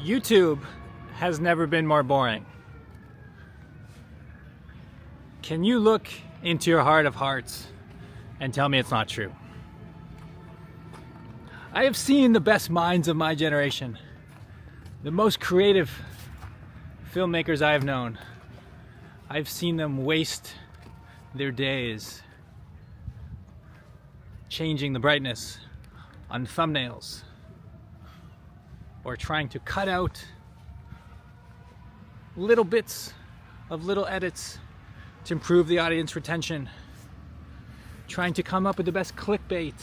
YouTube has never been more boring. Can you look into your heart of hearts and tell me it's not true? I have seen the best minds of my generation, the most creative filmmakers I have known. I've seen them waste their days changing the brightness on thumbnails or trying to cut out little bits of little edits to improve the audience retention, trying to come up with the best clickbait,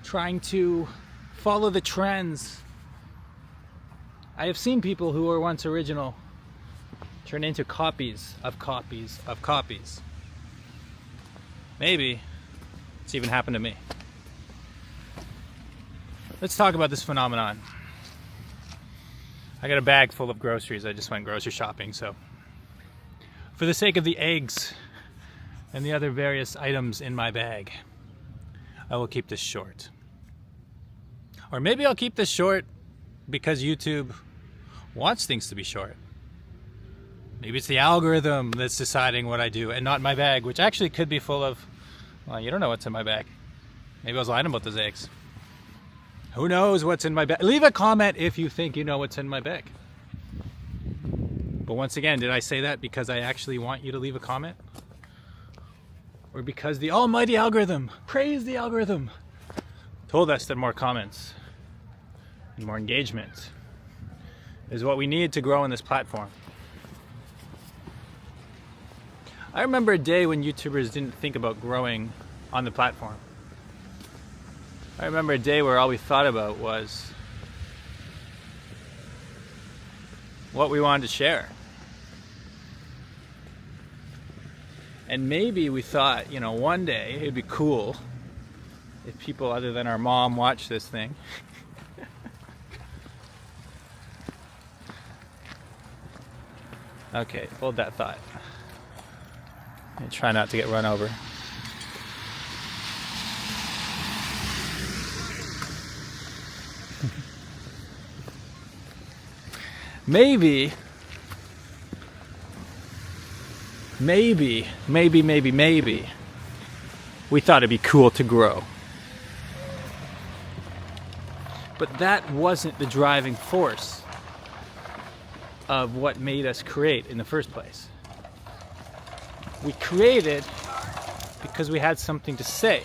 trying to follow the trends. I have seen people who were once original turn into copies of copies of copies. Maybe it's even happened to me. Let's talk about this phenomenon. I got a bag full of groceries. I just went grocery shopping, so for the sake of the eggs and the other various items in my bag, I will keep this short. Or maybe I'll keep this short because YouTube wants things to be short. Maybe it's the algorithm that's deciding what I do and not my bag, which actually could be full of, well, you don't know what's in my bag. Maybe I was lying about those eggs. Who knows what's in my bag? Leave a comment if you think you know what's in my bag. But once again, did I say that because I actually want you to leave a comment? Or because the almighty algorithm, praise the algorithm, told us that more comments and more engagement is what we need to grow on this platform? I remember a day when YouTubers didn't think about growing on the platform. I remember a day where all we thought about was what we wanted to share. And maybe we thought, one day it'd be cool if people other than our mom watched this thing. Okay, hold that thought. And try not to get run over. Maybe we thought it'd be cool to grow. But that wasn't the driving force of what made us create in the first place. We created because we had something to say,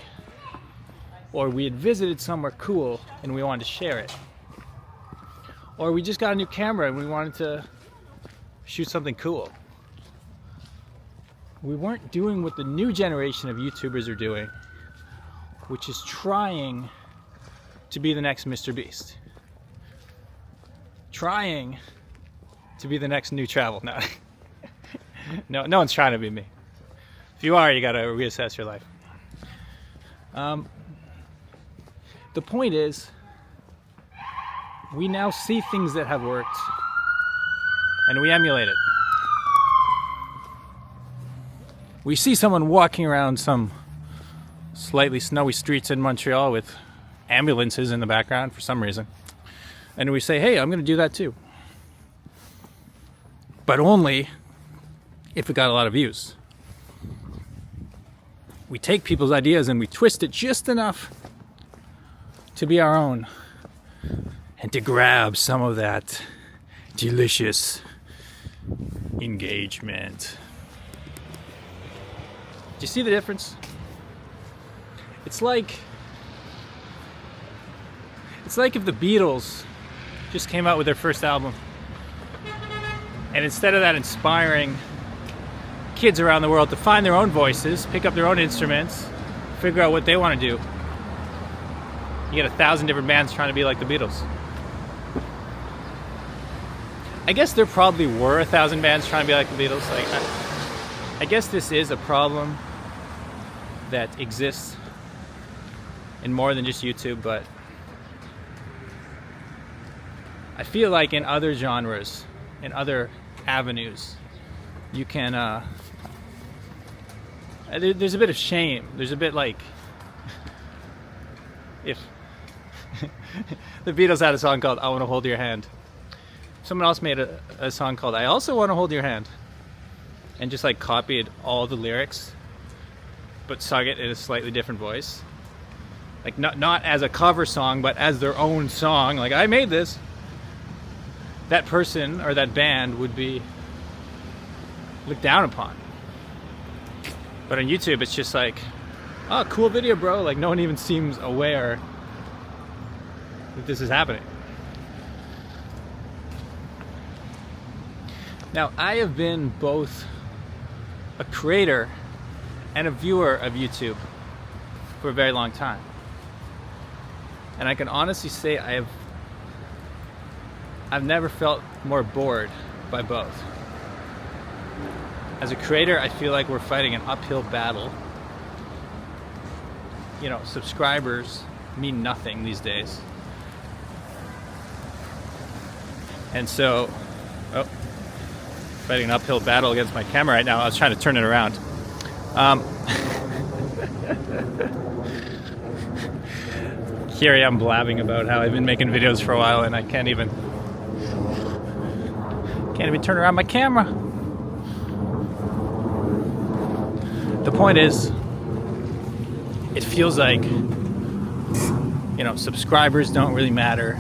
or we had visited somewhere cool and we wanted to share it, or we just got a new camera and we wanted to shoot something cool. We weren't doing what the new generation of YouTubers are doing, which is trying to be the next Mr. Beast. Trying to be the next new travel. No, no one's trying to be me. If you are, you gotta reassess your life. The point is, we now see things that have worked and we emulate it. We see someone walking around some slightly snowy streets in Montreal with ambulances in the background for some reason. And we say, hey, I'm gonna do that too. But only if it got a lot of views. We take people's ideas and we twist it just enough to be our own and to grab some of that delicious engagement. Do you see the difference? It's like if the Beatles just came out with their first album, and instead of that inspiring kids around the world to find their own voices, pick up their own instruments, figure out what they want to do, you get 1,000 different bands trying to be like the Beatles. I guess there probably were 1,000 bands trying to be like the Beatles. I guess this is a problem that exists in more than just YouTube, but I feel like in other genres, in other avenues, you can there's a bit of shame. There's a bit like if the Beatles had a song called I Want to Hold Your Hand, Someone else made a song called I Also Want to Hold Your Hand, and just like copied all the lyrics but sung it in a slightly different voice. Like not as a cover song, but as their own song. Like, I made this. That person or that band would be looked down upon. But on YouTube, it's just like, oh, cool video, bro. Like, no one even seems aware that this is happening. Now, I have been both a creator and a viewer of YouTube for a very long time. And I can honestly say I've never felt more bored by both. As a creator, I feel like we're fighting an uphill battle. You know, subscribers mean nothing these days. And so, fighting an uphill battle against my camera right now. I was trying to turn it around. Here I am blabbing about how I've been making videos for a while and I can't even turn around my camera. The point is, it feels like, you know, subscribers don't really matter.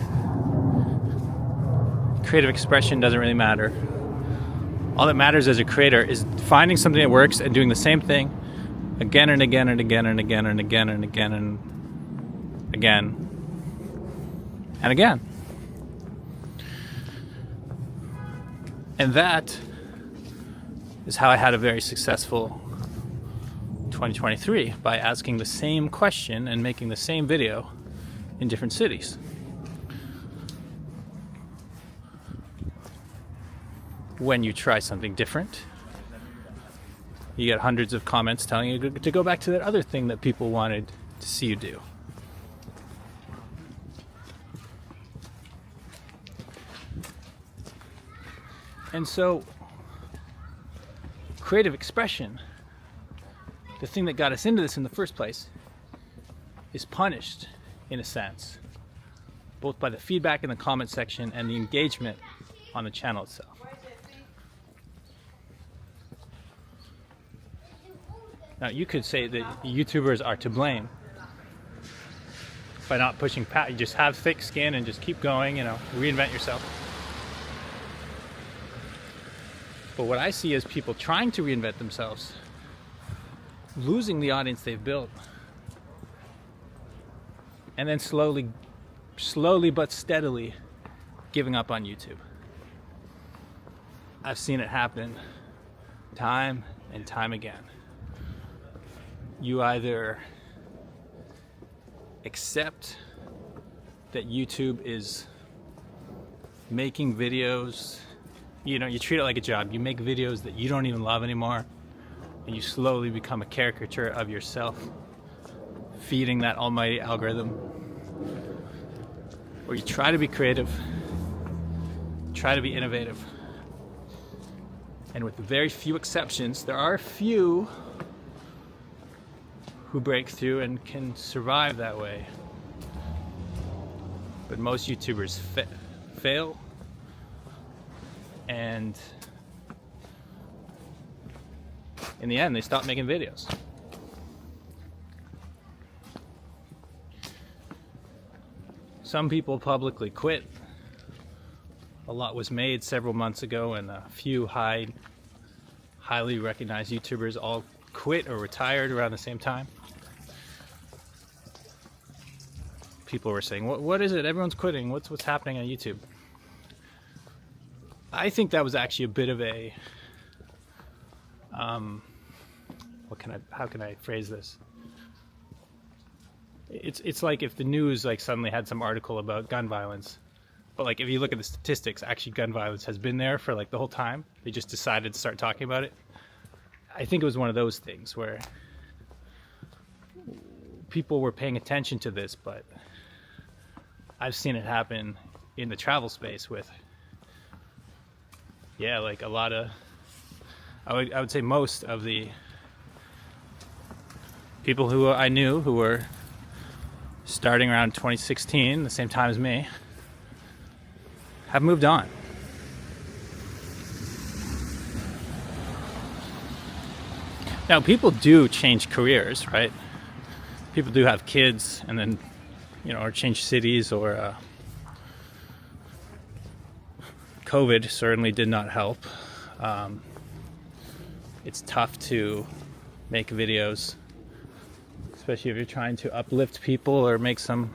Creative expression doesn't really matter. All that matters as a creator is finding something that works and doing the same thing again and again and again and again and again and again and again and again. And that is how I had a very successful 2023, by asking the same question and making the same video in different cities. When you try something different, you get hundreds of comments telling you to go back to that other thing that people wanted to see you do. And so, creative expression, the thing that got us into this in the first place, is punished in a sense, both by the feedback in the comment section and the engagement on the channel itself. Now, you could say that YouTubers are to blame by not pushing past. You just have thick skin and just keep going, you know, reinvent yourself. But what I see is people trying to reinvent themselves, losing the audience they've built, and then slowly but steadily giving up on YouTube. I've seen it happen time and time again. You either accept that YouTube is making videos, you know, you treat it like a job. You make videos that you don't even love anymore, and you slowly become a caricature of yourself, feeding that almighty algorithm. Or you try to be creative, try to be innovative. And with very few exceptions, there are a few who break through and can survive that way. But most YouTubers fail, and in the end, they stop making videos. Some people publicly quit. A lot was made several months ago, and a few highly recognized YouTubers all quit or retired around the same time. People were saying, what is it? Everyone's quitting. What's happening on YouTube? I think that was actually a bit of a how can I phrase this? It's like if the news like suddenly had some article about gun violence, but like if you look at the statistics, actually gun violence has been there for like the whole time. They just decided to start talking about it. I think it was one of those things where people were paying attention to this, but I've seen it happen in the travel space with, yeah, like a lot of, I would say most of the people who I knew who were starting around 2016, the same time as me, have moved on. Now, people do change careers, right? People do have kids and then, or change cities, or COVID certainly did not help. It's tough to make videos, especially if you're trying to uplift people or make some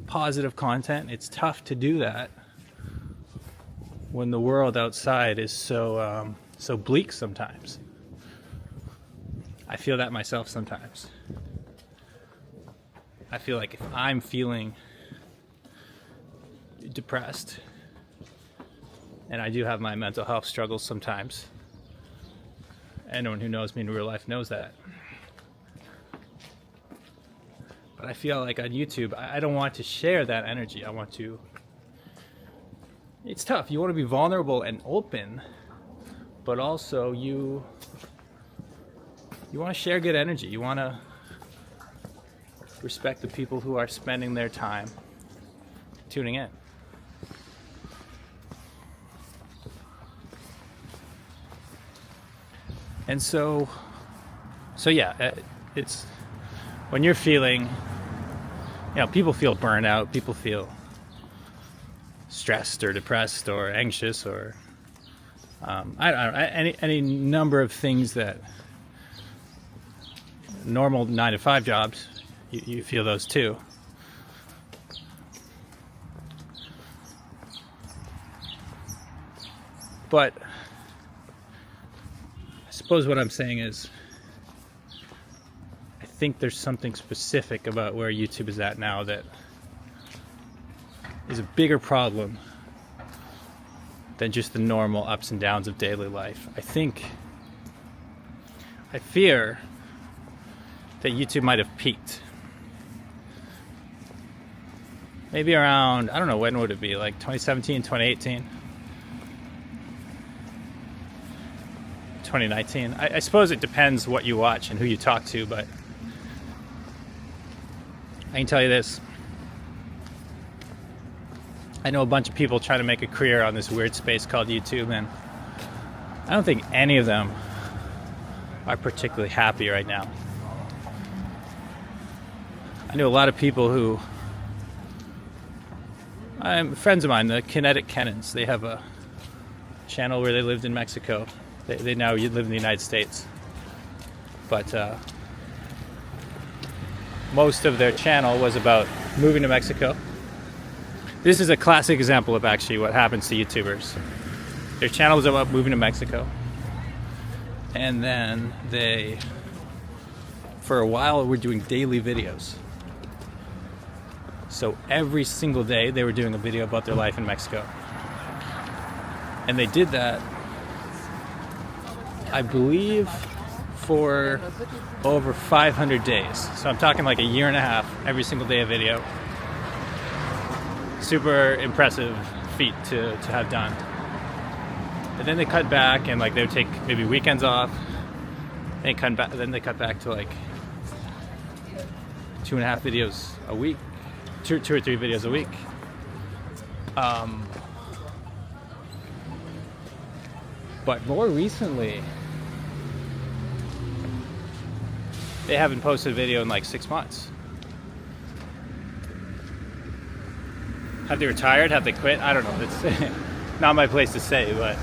positive content. It's tough to do that when the world outside is so bleak sometimes. I feel that myself sometimes. I feel like if I'm feeling depressed, and I do have my mental health struggles sometimes, anyone who knows me in real life knows that. But I feel like on YouTube, I don't want to share that energy. It's tough. You want to be vulnerable and open, but also you want to share good energy. You want to respect the people who are spending their time tuning in. And so yeah, it's when you're feeling, people feel burnout, people feel stressed or depressed or anxious or I don't know, any number of things that normal 9-to-5 jobs, you feel those too. But I suppose what I'm saying is, I think there's something specific about where YouTube is at now that is a bigger problem than just the normal ups and downs of daily life. I fear that YouTube might have peaked. Maybe around, I don't know, when would it be? Like 2017, 2018? 2019. I suppose it depends what you watch and who you talk to, but I can tell you this. I know a bunch of people trying to make a career on this weird space called YouTube, and I don't think any of them are particularly happy right now. I know a lot of people who, friends of mine, the Kinetic Kennons, they have a channel where they lived in Mexico. They now live in the United States. But most of their channel was about moving to Mexico. This is a classic example of actually what happens to YouTubers. Their channel was about moving to Mexico. And then they, for a while, were doing daily videos. So every single day they were doing a video about their life in Mexico. And they did that, I believe, for over 500 days. So I'm talking like a year and a half, every single day a video. Super impressive feat to have done. And then they cut back, and like they would take maybe weekends off. Then they cut back to like 2.5 videos a week, two or three videos a week. But more recently, they haven't posted a video in like 6 months. Have they retired? Have they quit? I don't know. It's not my place to say, but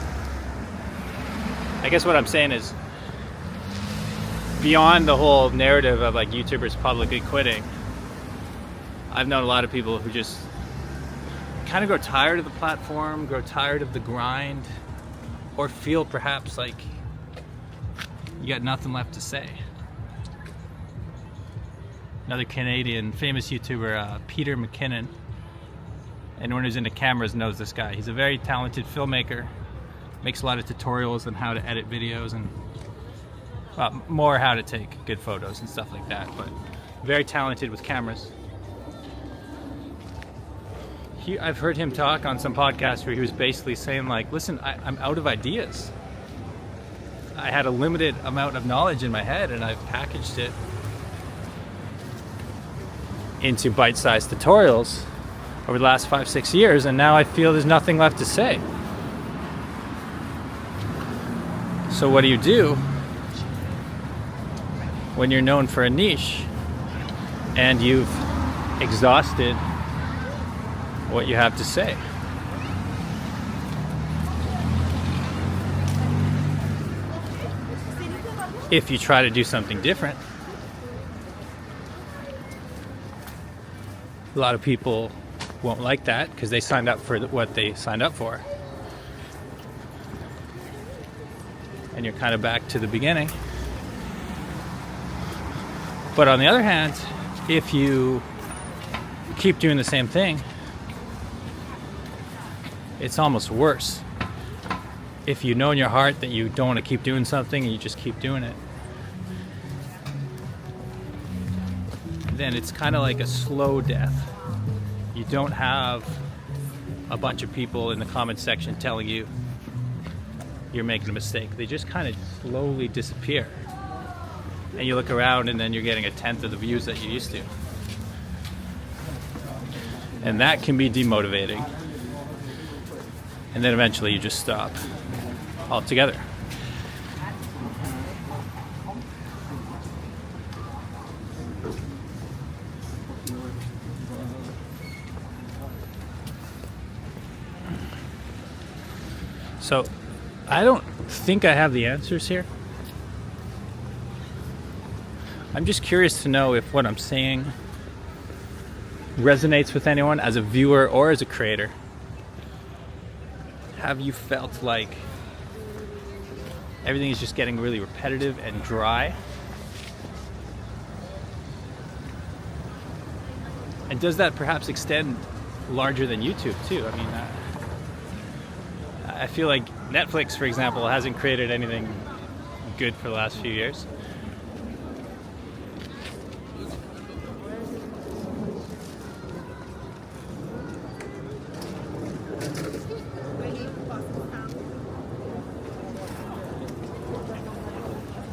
I guess what I'm saying is, beyond the whole narrative of like YouTubers publicly quitting, I've known a lot of people who just kind of grow tired of the platform, grow tired of the grind, or feel perhaps like you got nothing left to say. Another Canadian famous YouTuber, Peter McKinnon, anyone who's into cameras knows this guy. He's a very talented filmmaker, makes a lot of tutorials on how to edit videos and more how to take good photos and stuff like that, but very talented with cameras. I've heard him talk on some podcasts where he was basically saying like, listen, I'm out of ideas. I had a limited amount of knowledge in my head, and I've packaged it into bite-sized tutorials over the last 5-6 years, and now I feel there's nothing left to say. So what do? when you're known for a niche and you've exhausted what you have to say. If you try to do something different, a lot of people won't like that because they signed up for what they signed up for. And you're kind of back to the beginning. But on the other hand, if you keep doing the same thing, it's almost worse. If you know in your heart that you don't want to keep doing something and you just keep doing it, then it's kind of like a slow death. You don't have a bunch of people in the comment section telling you you're making a mistake. They just kind of slowly disappear. And you look around and then you're getting a tenth of the views that you used to. And that can be demotivating. And then eventually you just stop altogether. So I don't think I have the answers here. I'm just curious to know if what I'm saying resonates with anyone as a viewer or as a creator. Have you felt like everything is just getting really repetitive and dry? And does that perhaps extend larger than YouTube too? I mean, I feel like Netflix, for example, hasn't created anything good for the last few years.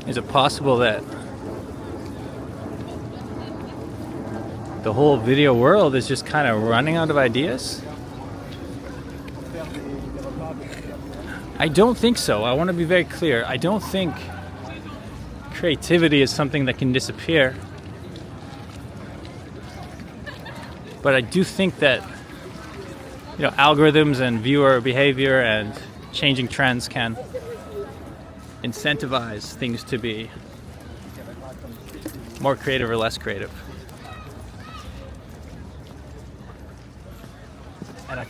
Is it possible that the whole video world is just kind of running out of ideas? I don't think so. I want to be very clear. I don't think creativity is something that can disappear. But I do think that, algorithms and viewer behavior and changing trends can incentivize things to be more creative or less creative. And I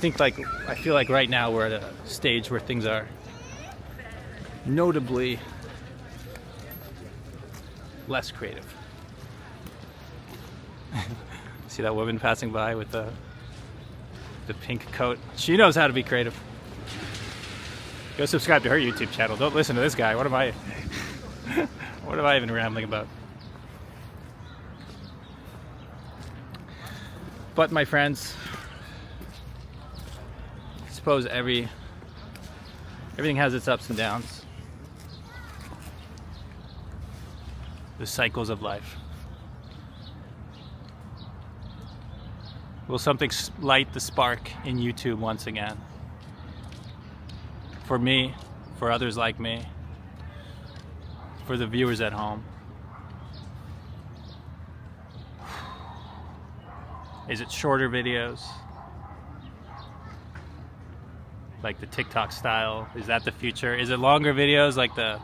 feel like right now we're at a stage where things are notably less creative. See that woman passing by with the pink coat? She knows how to be creative. Go subscribe to her YouTube channel. Don't listen to this guy. What am I even rambling about? But my friends, I suppose everything has its ups and downs. The cycles of life. Will something light the spark in YouTube once again? For me, for others like me, for the viewers at home. Is it shorter videos? Like the TikTok style? Is that the future? Is it longer videos like the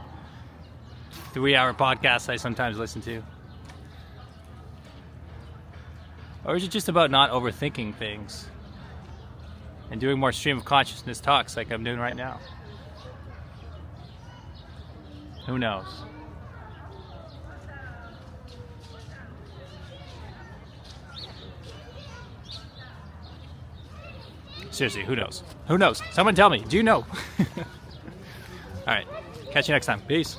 3-hour podcasts I sometimes listen to? Or is it just about not overthinking things and doing more stream of consciousness talks like I'm doing right now? Who knows? Seriously, who knows? Who knows? Someone tell me. Do you know? All right. Catch you next time. Peace.